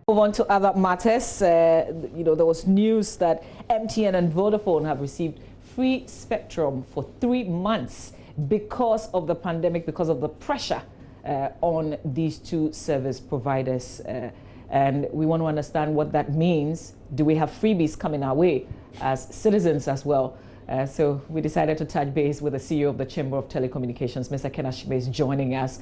Move on to other matters. There was news that MTN and Vodafone have received free spectrum for 3 months because of the pandemic, because of the pressure on these two service providers. And we want to understand what that means. Do we have freebies coming our way as citizens as well? So we decided to touch base with the CEO of the Chamber of Telecommunications, Mr. Kenashigbe, is joining us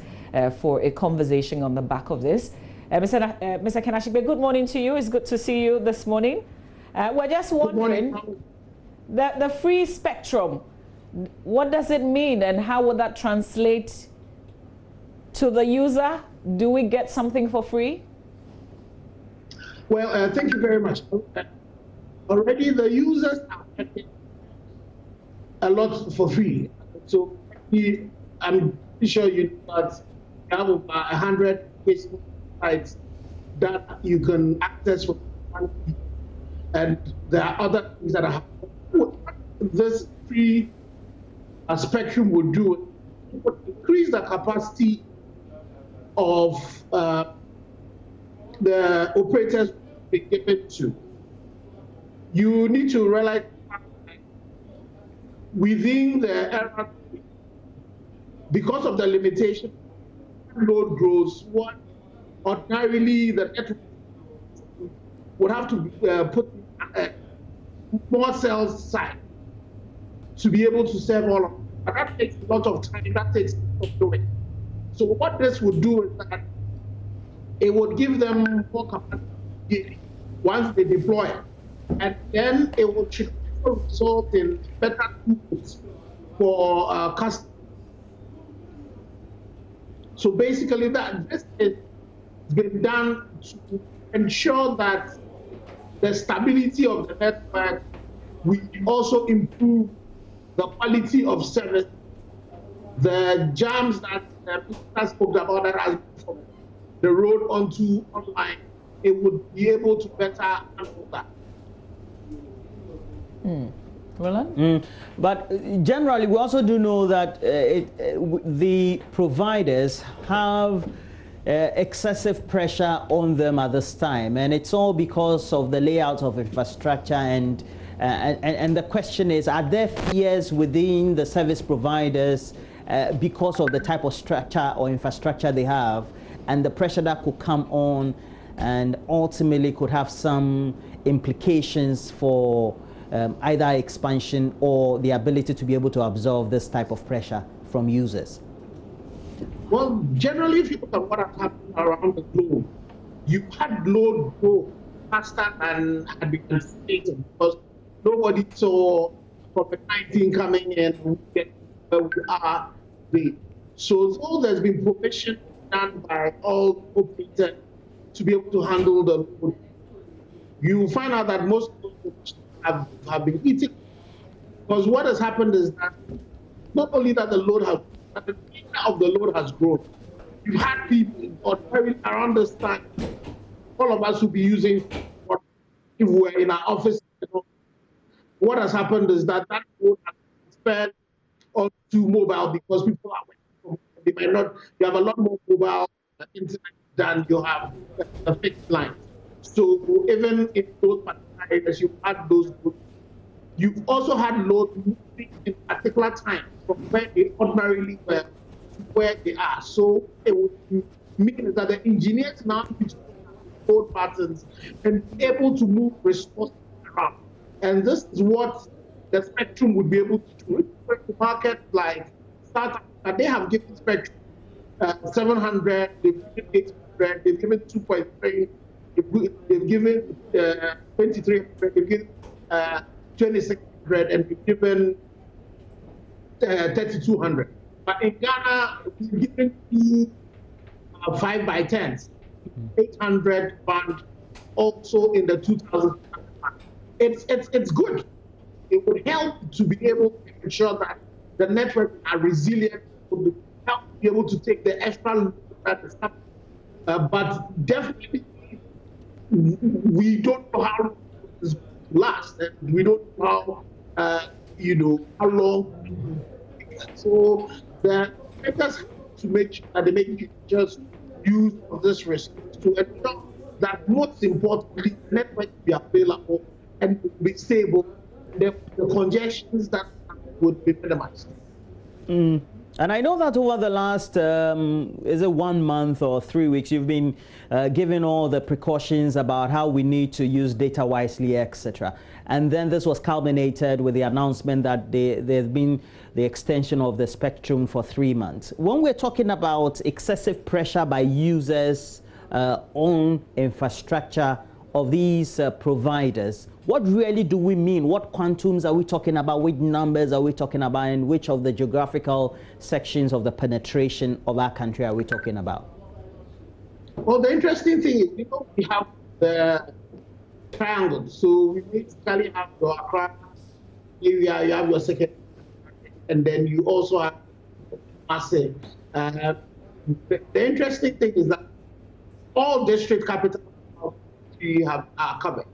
for a conversation on the back of this. Mr. Kenashigbe, good morning to you. It's good to see you this morning. We're just wondering, the free spectrum, what does it mean and how would that translate to the user? Do we get something for free? Well, thank you very much. Already the users are getting a lot for free. So I'm pretty sure you know that we have about 100 Facebook sites that you can access for free. And there are other things that are happening. What this free spectrum would do, it would increase the capacity of the operators be given to. You need to realize within the era, because of the limitation, load grows, what ordinarily the network would have to put more cells side to be able to serve all of them. But that takes a lot of time, that takes a lot of doing. So what this would do is that it would give them more capacity once they deploy, and then it would result in better tools for customers. So basically, this has been done to ensure that the stability of the network will also improve the quality of service. The jams that Mr. spoke about that has been from the road onto online, it would be able to better handle that. But generally, we also do know that the providers have excessive pressure on them at this time, and it's all because of the layout of infrastructure. And the question is, are there fears within the service providers because of the type of structure or infrastructure they have, and the pressure that could come on and ultimately could have some implications for either expansion or the ability to be able to absorb this type of pressure from users? Well, generally, if you look at what has happened around the globe, you had load grow faster than had been anticipated because nobody saw COVID-19 coming in where we are today. So though there's been provision done by all operators to be able to handle the load, you find out that most of those have been eating, because what has happened is that not only that the load has, but the nature of the load has grown. You've had people around this time, all of us will be using, if we're in our office, what has happened is that load has been spread onto mobile because people are working. They might not, you have a lot more mobile internet than you have the fixed line. So even in those particular areas, you had those loads. You've also had load moving in particular time from where they ordinarily were to where they are. So it would mean that the engineers now need to load patterns and be able to move resources around. And this is what the spectrum would be able to do. The market like startups, they have given spectrum 700, they've given 800, they've given 2.3, they've given 2300, they've given 2600, and we've given 3200. But in Ghana, we've given two 5x10s, 800 band, also in the 2000. It's good. It would help to be able to ensure that the networks are resilient. It would help to be able to take the extra load that is happening. But definitely, we don't know how long this will last, and we don't know how long. So the operators have to make sure that they make just use of this risk to ensure that most importantly, the network will be available and will be stable. The congestions that would be minimized. And I know that over the last, is it 1 month or 3 weeks, you've been giving all the precautions about how we need to use data wisely, etc. And then this was culminated with the announcement that there's been the extension of the spectrum for 3 months. When we're talking about excessive pressure by users on infrastructure of these providers, what really do we mean? What quantums are we talking about? Which numbers are we talking about? And which of the geographical sections of the penetration of our country are we talking about? Well, the interesting thing is, we have the triangle. So we basically have your Accra area, you have your second, and then you also have massive. The interesting thing is that all district capitals are covered.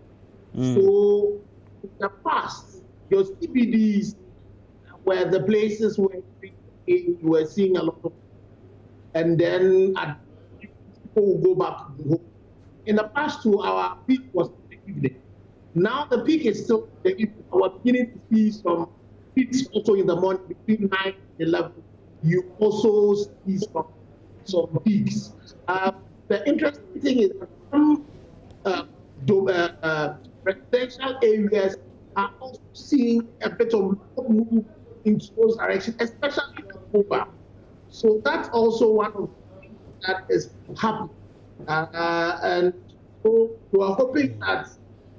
So in the past, your CBDs were the places where you were seeing a lot of, and then people will go back to home. In the past, our peak was in the evening. Now the peak is still in the evening. We're beginning to see some peaks also in the morning between 9 and 11. You also see some peaks. The interesting thing is that some residential areas are also seeing a bit of move into those directions, especially in October. So that's also one of the things that is happening. And so we are hoping that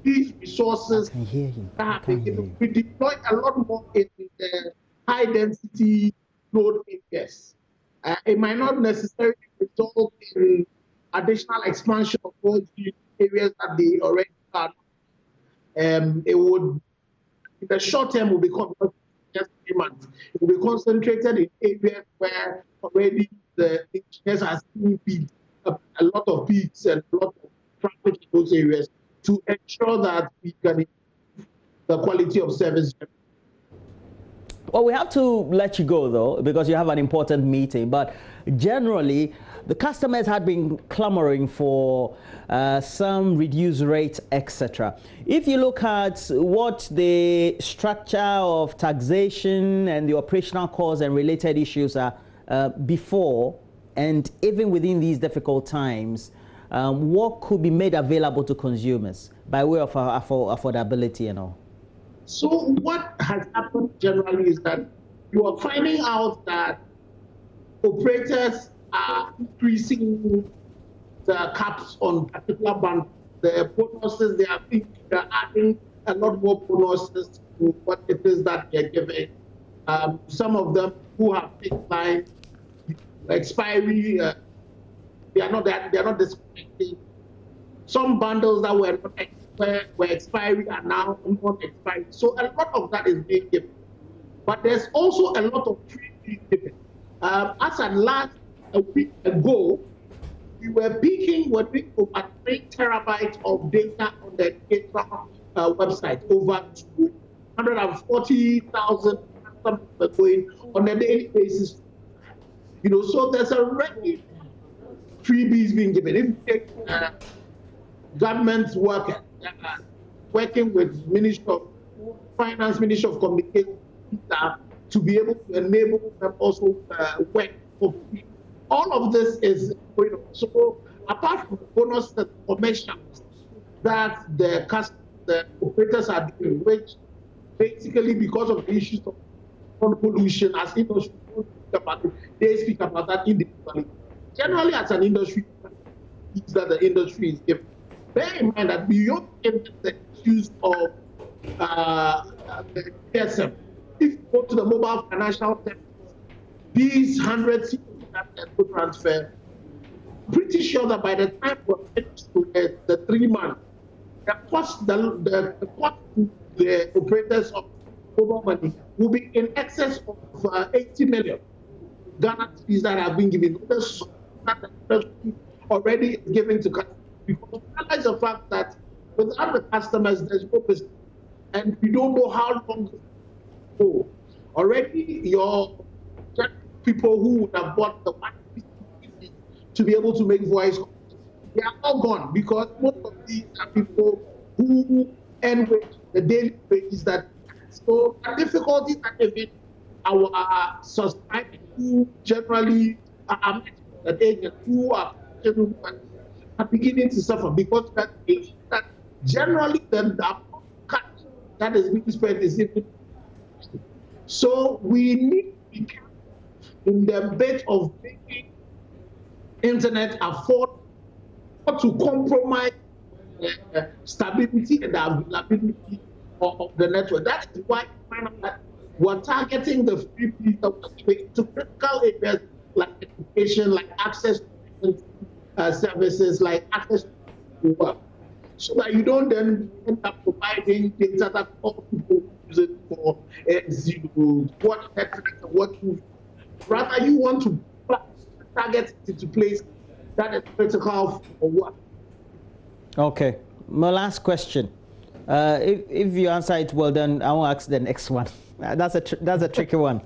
these resources we deploy a lot more in the high density load areas. It might not necessarily result in additional expansion of those areas that they already are. It would, in the short term, will become just 3 months. It will be concentrated in areas where already the engineers are seeing peaks, a lot of peaks and a lot of traffic in those areas to ensure that we can improve the quality of service. Well, we have to let you go, though, because you have an important meeting. But generally, the customers had been clamoring for some reduced rates, etc. If you look at what the structure of taxation and the operational costs and related issues are before and even within these difficult times, what could be made available to consumers by way of affordability and all? So what has happened generally is that you are finding out that operators are increasing the caps on particular bundles. The bonuses, they are adding a lot more bonuses to what it is that they're giving. Some of them who have fixed line expiry, they are not disconnecting. Some bundles that were expiring are now not expiring. So a lot of that is being given. But there's also a lot of free being given. As at a week ago, we were peaking over 3 terabytes of data on the educational website. Over 240,000 customers were going on a daily basis. So there's already freebies being given. If you take government workers working with Ministry of Finance, Ministry of Communication, to be able to enable them also work for free. All of this is going on. So apart from the bonus that commercials that the operators are doing, which basically because of the issues of pollution as industry, they speak about that individually. Generally, as an industry, that the industry is giving. Bear in mind that beyond the issues of the PSM, if you go to the mobile financial sector, these 100 that transfer, pretty sure that by the time we're finished with the 3 months, the cost to the operators of mobile money will be in excess of 80 million Ghana fees that have been given. That the industry already is giving to customers. Because realize the fact that without the customers, there's no business, and we don't know how long it will go. Already, your people who would have bought the 150 to be able to make voice They are all gone because most of these are people who earn the daily wages that. So the difficulties that even our society who generally are that age who are beginning to suffer because that generally the cut that is being spent is even. So we need to be careful in the bit of making internet affordable, not to compromise stability and the availability of the network. That is why we're targeting the free people to critical areas like education, like access to services, like access to work, so that you don't then end up providing data that all people use it for what Netflix and what you. Rather, you want to target it to place that is critical for work. Okay, my last question. If you answer it well, then I will ask the next one. That's a tricky one.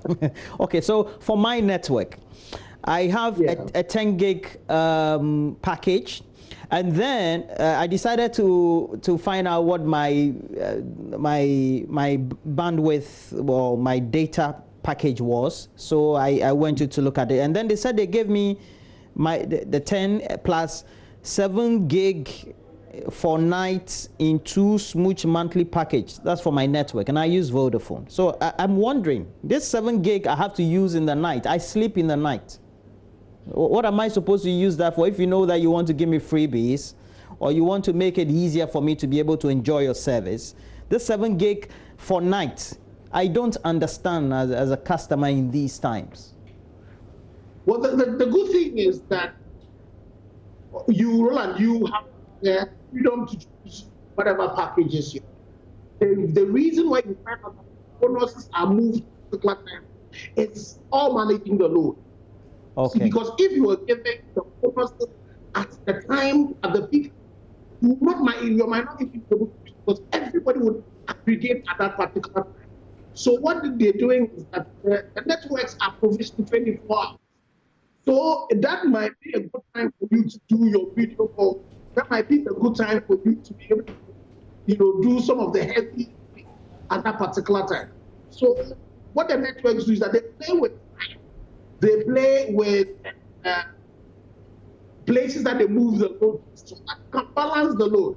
Okay, so for my network, I have a 10 gig package, and then I decided to find out what my bandwidth or my data package was. So I went to look at it, and then they said they gave me the 10 plus 7 gig for nights in 2 smooch monthly package. That's for my network, and I use Vodafone. So I'm wondering, this 7 gig I have to use in the night. I sleep in the night. What am I supposed to use that for? If you know that you want to give me freebies, or you want to make it easier for me to be able to enjoy your service, this 7 gig for night, I don't understand as a customer in these times. Well, the good thing is that you have the freedom to choose whatever packages you. The reason why you find out that bonuses are moved to the time, it's all managing the load. Okay. Because if you were giving the bonuses at the time at the peak, you might not even be able to, because everybody would aggregate at that particular time. So what they're doing is that the networks are provisioned 24 hours. So that might be a good time for you to do your video call. That might be a good time for you to be able to, do some of the heavy at that particular time. So what the networks do is that they play with time. They play with places that they move the load, so that can balance the load.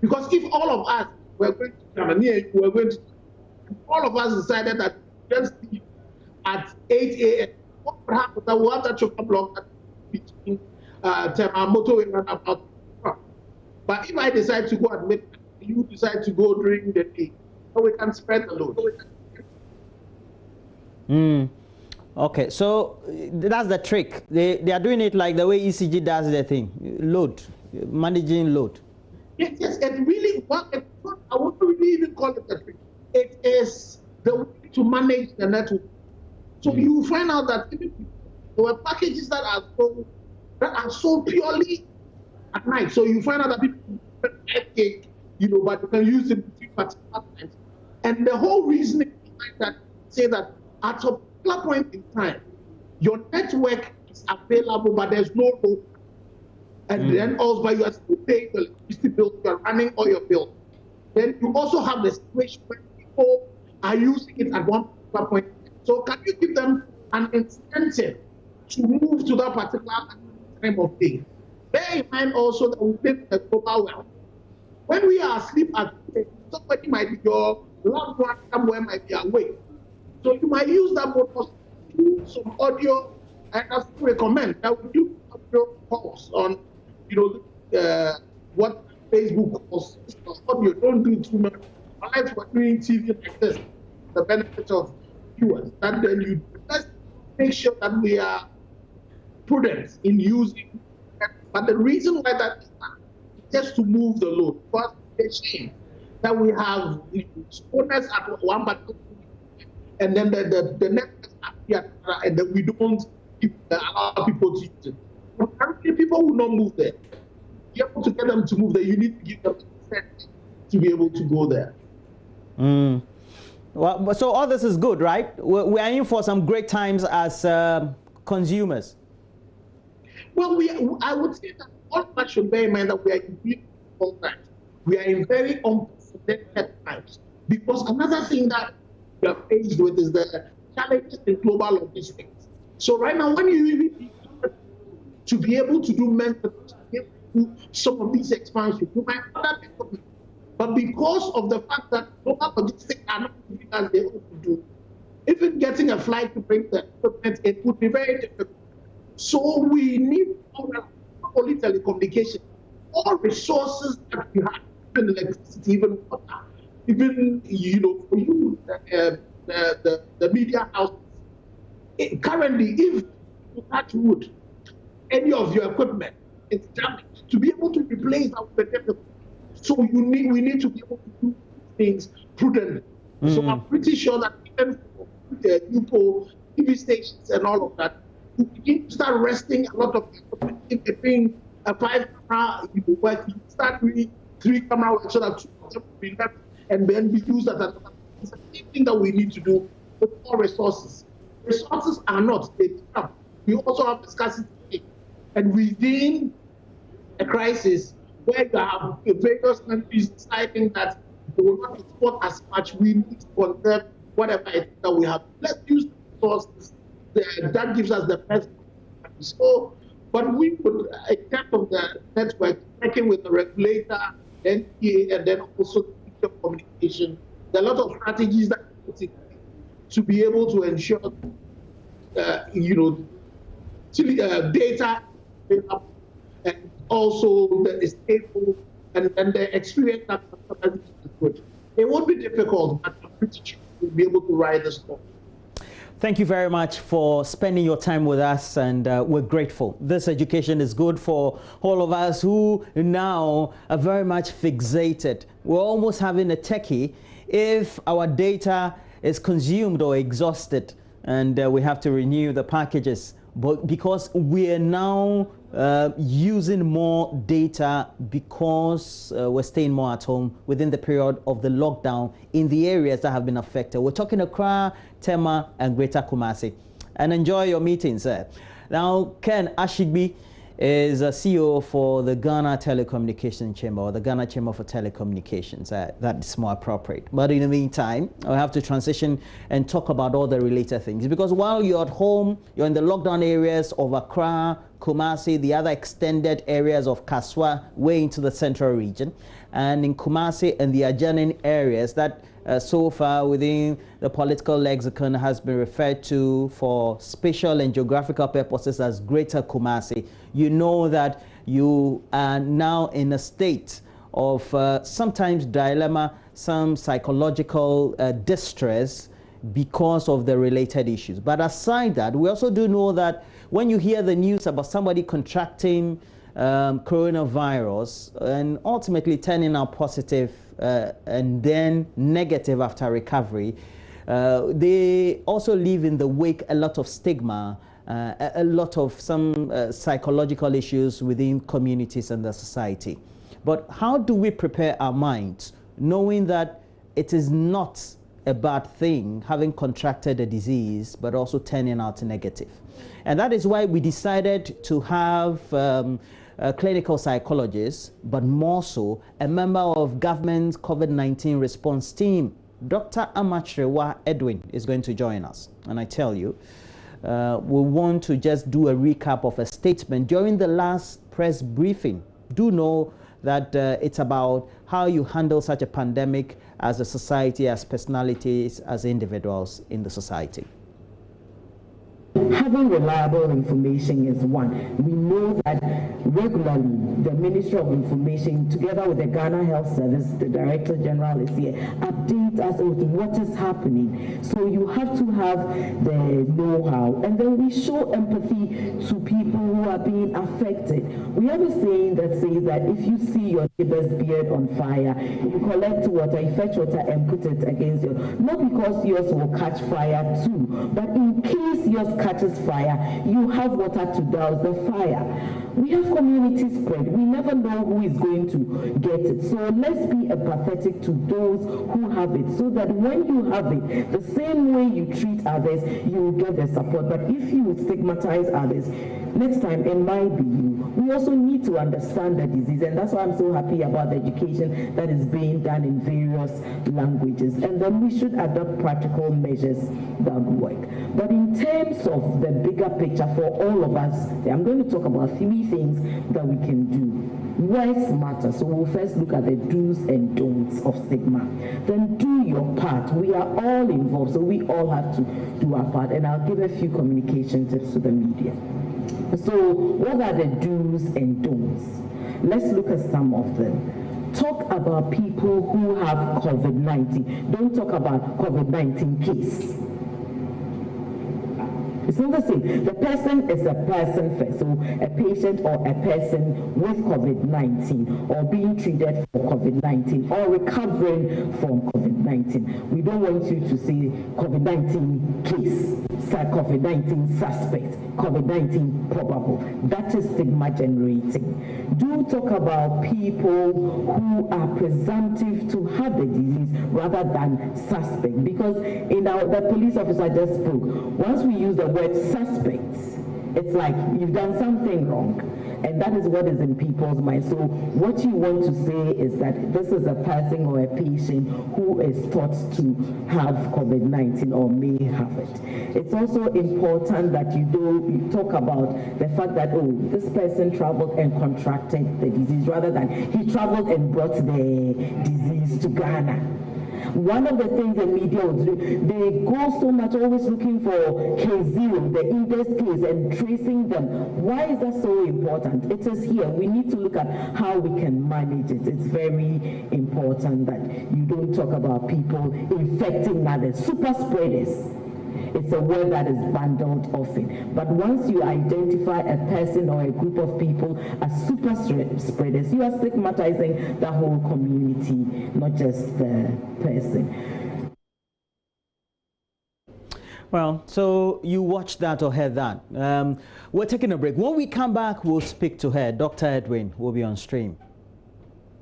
Because if all of us were going to all of us decided that just at 8 a.m., what would happen? That we'll have that choker block between Motorway and about. But if I decide to go at midnight, you decide to go during the day, so we can spread the load. Okay, so that's the trick. They are doing it like the way ECG does their thing, load, managing load. Yes, it really, I wouldn't really even call it a trick. It is the way to manage the network. So you find out that even there were packages that are sold purely at night. So you find out that people but you can use it between particular times. And the whole reasoning behind that say that at a particular point in time, your network is available, but there's no load. And then also you have to pay the electricity bill, you are running all your bills. Then you also have the situation where people are using it at one particular point. So can you give them an incentive to move to that particular time of day? Bear in mind also that we live in a global world. When we are asleep at night, somebody might be your loved one somewhere might be awake. So you might use that bonus to do some audio, and I recommend that we do audio calls on, what Facebook calls audio. Don't do too much. Unless we're doing TV like this, the benefit of viewers. And then let's make sure that we are prudent in using. But the reason why that is just to move the load. Because it's a shame that we have owners at one particular, and then the next appear, and then we don't allow people to use it. But currently, people will not move there. You have to get them to move there. You need to give them incentive to be able to go there. Well, so all this is good, right? We're in for some great times as consumers. Well, I would say that all of us should bear in mind that we are in very difficult times. We are in very unprecedented times. Because another thing that we are faced with is the challenges in global logistics. So right now, when you really need to be able to do maintenance, to be able to do some of these expansions, you might order equipment. But because of the fact that global logistics are not doing as they ought to do, even getting a flight to bring the equipment, it would be very difficult. So we need not only telecommunication, all resources that we have, even electricity, even water, even, for you, the media houses. Currently, if you touch wood, any of your equipment is damaged, to be able to replace that with difficult. So we need to be able to do things prudently. So I'm pretty sure that even for the new TV stations and all of that, we need to start resting a lot of equipment. If they're doing a 5-camera work, you start doing 3-camera work so that 2 of them will be left and then be used as another. It's the same thing that we need to do with all resources. Resources are not, they come. We also have scarcity. And within a crisis where you have various countries deciding that they will not export as much, we need to conserve whatever it is that we have. Let's use the resources that gives us the best. So, but we would, in terms of the network, working with the regulator, NPA, and then also the future communication, there are a lot of strategies that we put in to be able to ensure, data and also the stable and the experience that customers is good. It won't be difficult, but I'm pretty sure we'll be able to ride the storm. Thank you very much for spending your time with us, and we're grateful. This education is good for all of us who now are very much fixated. We're almost having a techie if our data is consumed or exhausted, and we have to renew the packages. But because we are now using more data because we're staying more at home within the period of the lockdown in the areas that have been affected. We're talking Accra, Tema, and Greater Kumasi. And enjoy your meetings there. Now, Ken Ashigbi is a CEO for the Ghana Telecommunications Chamber, or the Ghana Chamber for Telecommunications. That's more appropriate. But in the meantime, I have to transition and talk about all the related things. Because while you're at home, you're in the lockdown areas of Accra, Kumasi, the other extended areas of Kaswa, way into the central region, and in Kumasi and the adjoining areas that so far within the political lexicon has been referred to for spatial and geographical purposes as Greater Kumasi. You know that you are now in a state of sometimes dilemma, some psychological distress because of the related issues. But aside that, we also do know that when you hear the news about somebody contracting coronavirus and ultimately turning out positive and then negative after recovery, they also leave in the wake a lot of stigma, a lot of some psychological issues within communities and the society. But how do we prepare our minds knowing that it is not a bad thing having contracted a disease but also turning out negative? And that is why we decided to have a clinical psychologist, but more so a member of government's COVID-19 response team. Dr. Amachrewa Edwin is going to join us. And I tell you, we want to just do a recap of a statement during the last press briefing. Do know that it's about how you handle such a pandemic as a society, as personalities, as individuals in the society. Having reliable information is one. We know that regularly the Ministry of Information, together with the Ghana Health Service, the Director General is here, update us with what is happening. So you have to have the know-how, and then we show empathy to people who are being affected. We have a saying that says that if you see your neighbor's beard on fire, you collect water, you fetch water and put it against yours. Not because yours will catch fire too, but in case yours catches fire, you have water to douse the fire. We have community spread. We never know who is going to get it. So let's be empathetic to those who have it, so that when you have it, the same way you treat others, you will get the support. But if you stigmatize others, next time it might be you. We also need to understand the disease, and that's why I'm so happy about the education that is being done in various languages. And then we should adopt practical measures that work. But in terms of the bigger picture for all of us, I'm going to talk about 3 things that we can do. Words matter, so we'll first look at the do's and don'ts of stigma. Then do your part. We are all involved, so we all have to do our part, and I'll give a few communication tips to the media. So what are the do's and don'ts? Let's look at some of them. Talk about people who have COVID-19. Don't talk about COVID-19 case. It's not the same. The person is a person first. So a patient or a person with COVID-19 or being treated for COVID-19 or recovering from COVID-19. We don't want you to say COVID-19 case, COVID-19 suspect, COVID-19 probable. That is stigma generating. Do talk about people who are presumptive to have the disease rather than suspect. Because the police officer just spoke. Once we use the word suspects, it's like you've done something wrong, and that is what is in people's minds. So what you want to say is that this is a person or a patient who is thought to have COVID-19 or may have it. It's also important that you talk about the fact that, oh, this person traveled and contracted the disease rather than he traveled and brought the disease to Ghana. One of the things the media will do, they go so much always looking for case 0, the index case, and tracing them. Why is that so important? It is here. We need to look at how we can manage it. It's very important that you don't talk about people infecting others. Super spreaders. It's a word that is bundled often. But once you identify a person or a group of people as super spreaders, you are stigmatizing the whole community, not just the person. Well, so you watched that or heard that. We're taking a break. When we come back, we'll speak to her. Dr. Edwin will be on stream.